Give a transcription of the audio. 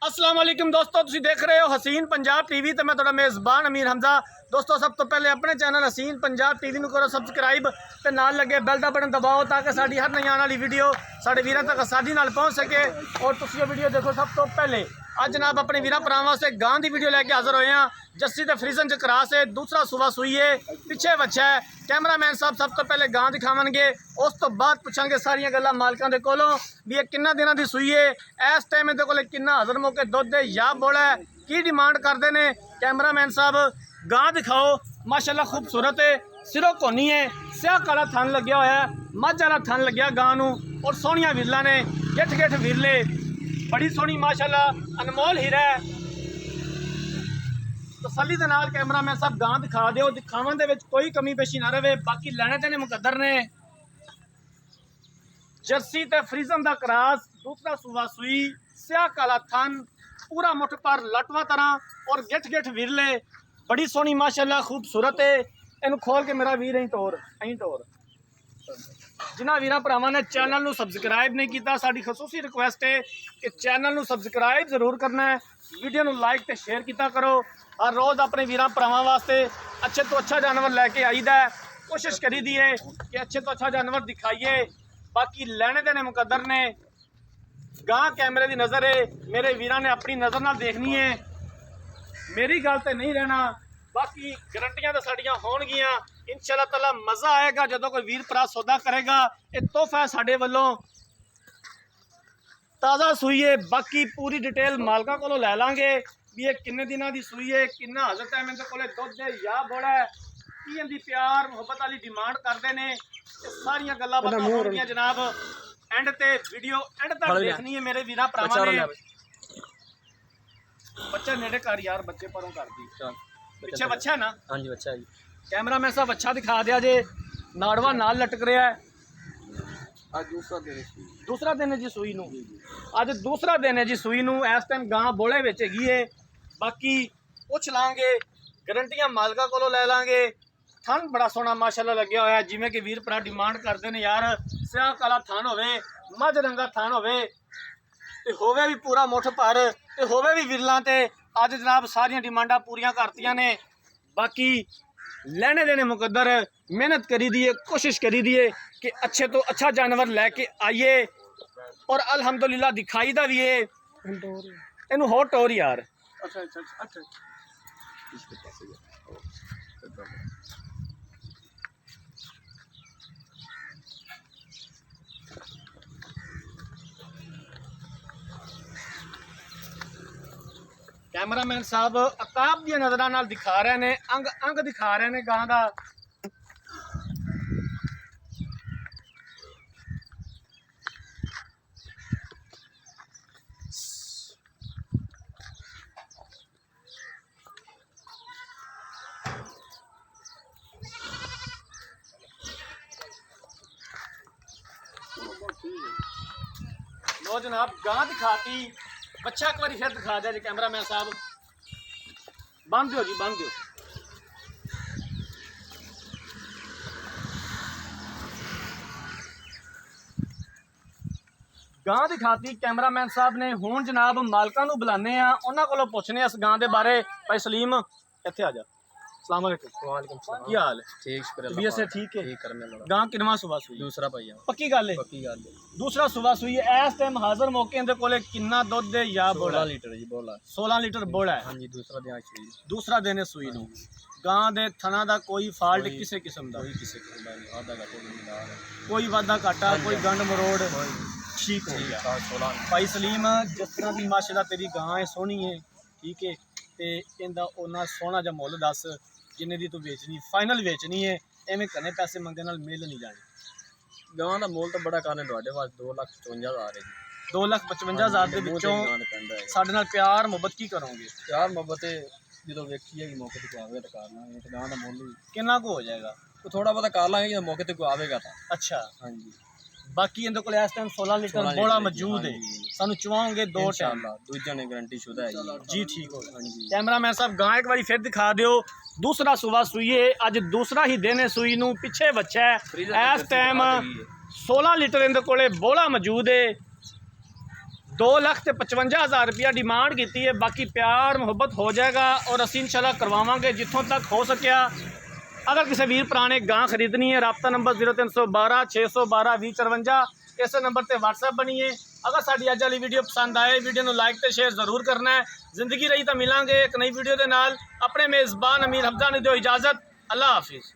अस्सलाम वालेकुम दोस्तों, तुसीं देख रहे हो हसीन पंजाब टीवी तो मैं तुहाडा मेज़बान अमीर हमजा। दोस्तों सब तो पहले अपने चैनल हसीन पंजाब टीवी नूं करो सबसक्राइब ते नाल लगे बैल दा बटन दबाओ ताकि साडी हर नई आने वाली वीडियो साडे वीरां तक आसानी नाल पहुँच सके। और तुसीं ये वीडियो देखो सब तो पहले। अज जनाब अपने वीरां भरावां वास्ते गां की वीडियो लैके हाज़र होए हैं। जस्सी ते फ्रीजन च क्रास है, दूसरा सूबा सूई है, पिछे बच्चा है। कैमरामैन साहब सब तो पहले गां दिखावणगे, उस तो बाद पुछांगे सारियां गल्लां मालकां दे कोलों भी ये किन्ना दिनां दी सूई है, इस टाइम इहदे कोले किन्ना हज़र मौके दुध है या बोला है, की डिमांड करते हैं। कैमरामैन साहब गां दिखाओ। माशाल्लाह खूबसूरत है, सिरों कोनी है, स्याह काला थन लग्या होया है, मझ वाला थन लग्या गां नूं और सोहणियां विरलां ने, गिठ गिठ विरले, बड़ी सोहनी माशाल्लाह अनमोल हीरा है। तसल्ली दे नाल कैमरामैन साहब गां दिखा दिओ, दिखावन दे विच कोई कमी पेशी ना रहे। बाकी लैने देने मुकद्दर ने। जर्सी ते फ्रीजन दा क्रास, दूसरा सूबा सूई, स्याह काला थन, पूरा मुठ पर लटवा तरह और गिठ गिठ विरले, बड़ी सोहनी माशाल्लाह खूबसूरत है। इनू खोल के मेरा वीर अं तोर जिन्हां वीरां भरावां ने चैनल नूं सबसक्राइब नहीं किया, साडी खसूसी रिक्वेस्ट है कि चैनल नूं सबसक्राइब जरूर करना है, वीडियो नूं लाइक ते शेयर किया करो। हर रोज़ अपने वीरां भरावां वास्ते अच्छे तो अच्छा जानवर लैके आईदा है। कोशिश करी दी है कि अच्छे तो अच्छा जानवर दिखाइए। बाकी लैने देने मुकद्दर ने। गां कैमरे की नज़र है, मेरे वीरां ने अपनी नज़र नाल देखनी है, मेरी गल ते नहीं रहना। बाकी गारंटियां तो साड़ियां होणगियां। इंशाअल्लाह ताला मज़ा आएगा जदों कोई वीर भरा सौदा करेगा। ये तोहफा है साडे वल्लों, ताज़ा सूई है। बाकी पूरी डिटेल मालकां कोलों लै लांगे भी ये किन्ने दिनां दी सूई है, किन्ना हज़र टाइम इहदे कोले दुध है या बोड़ा है, की इहदी प्यार मुहब्बत वाली डिमांड करते हैं। ये सारियां गल्लां बातां होणगियां जनाब। एंड ते वीडियो एंड तक देखनी है मेरे वीरां भरावां ने। बच्चा नेड़े कर यार, बच्चे परों कर दी। पिछे बच्चा है ना? हाँ जी बच्चा है। कैमरामैन साहब अच्छा दिखा दिया जे, नाड़वा नाल लटक रहा है। आज दूसरा दिन है जी सूई नूं। अज दूसरा दिन है जी सूई नूं। इस टाइम गां बोले विच हैगी है। बाकी पुछ लांगे, गारंटियां मालका कोलों लै लांगे। थन बड़ा सोहना माशाल्लाह लग्या होया, जिवें कि वीर भरा डिमांड करते हैं यार स्याह काला थन होवे, मझ रंगा थन होवे ते होवे भी पूरा मुठ भर ते होवे भी विरलां ते। अज जनाब सारियां डिमांडां पूरियां करतियां ने। बाकी लेने देने मुकद्दर, मेहनत करी दी है, कोशिश करी दी है कि अच्छे तो अच्छा जानवर लैके आइए और अल्हम्दुलिल्लाह दिखाई दा भी है। इनू हो टोर यार। कैमरामैन साहब अकाब दी नज़रां नाल दिखा रहे ने, अंग अंग दिखा रहे ने गां दा। लो जनाब गां दिखाती, बच्चा एक बार फिर दिखा दिया जी कैमरामैन साहब। बंद दो जी, बंद दो। गां दिखाती कैमरामैन साहब ने। हुण जनाब मालकां नूं बुलाने आ, उन्हां कोलों पुछने इस गां दे बारे। भाई सलीम इत्थे आ जा। अस्सलाम वालेकुम। वालेकुम सलाम। की हाल है? ठीक शुक्र अल्लाह से। ठीक है। ठीक करने लगा। गां किनवा सुबह सूई? दूसरा भाई। पक्की गल है? पक्की गल है। दूसरा सुबह सूई है। इस टाइम हाजिर मौके इहदे कोले किन्ना दुध है या बोला? 16 लीटर जी बोला। 16 लीटर बोला है। हां जी दूसरा दिन सूई। दूसरा दिन है सूई नूं। गां दे थना दा कोई फाल्ट किसी किस्म दा? कोई किसी किस्म दा नहीं। आधा घाटा नहीं मिला, कोई वादा घाटा, कोई गंड मरोड़ ठीक हो गया। भाई सलीम जिस तरह की माशाल्लाह तेरी गां है, सोहनी है, ठीक है, ते इहदा ओना सोहना जा मुੱਲ दस जिन्ने दी तू बेचनी, फाइनल बेचनी है। एवें कने पैसे मंगे नाल मिल नहीं जाने। गां दा मुੱਲ तो बड़ा करने तुहाडे वास 2,55,000 है जी। 2,55,000 दे विचों साडे नाल प्यार मुहब्बत की करोगे? प्यार मुहब्बत जो वेखी है मौके ते आवेगा तो कर लांगे। तो गां दा मुੱਲ कितना को हो जाएगा? तो थोड़ा बहुत कर लांगे जो मौके ते आवेगा तो। अच्छा हाँ जी। बाकी इहदे कोल इस टाइम 16 लीटर बोला मौजूद है। सानू चवाओगे 2 टाइम दूजा ने गारंटी शुदा है जी। ठीक हो गया। कैमरामैन साहब गां एक बार फिर दिखा दिओ। दूसरा सुबह सूई है, अज दूसरा ही दिन है सूई नूं। पिछे बच्चा है। इस टाइम 16 लीटर इहदे कोले बोला मौजूद है। 2,55,000 रुपया डिमांड की है। बाकी प्यार मुहब्बत हो जाएगा और असी इंशाल्लाह करवावांगे जितों तक हो सकिया। अगर किसी वीर भरा ने गां खरीदनी है, रबता नंबर 0312 612 2054 इस नंबर पर व्हाट्सएप बनीए। अगर साडी अज वाली वीडियो पसंद आए, वीडियो को लाइक तो शेयर जरूर करना है। जिंदगी रही तो मिलांगे एक नई वीडियो के नाल। अपने मेज़बान अमीर हमजा ने दो इजाज़त। अल्लाह हाफिज़।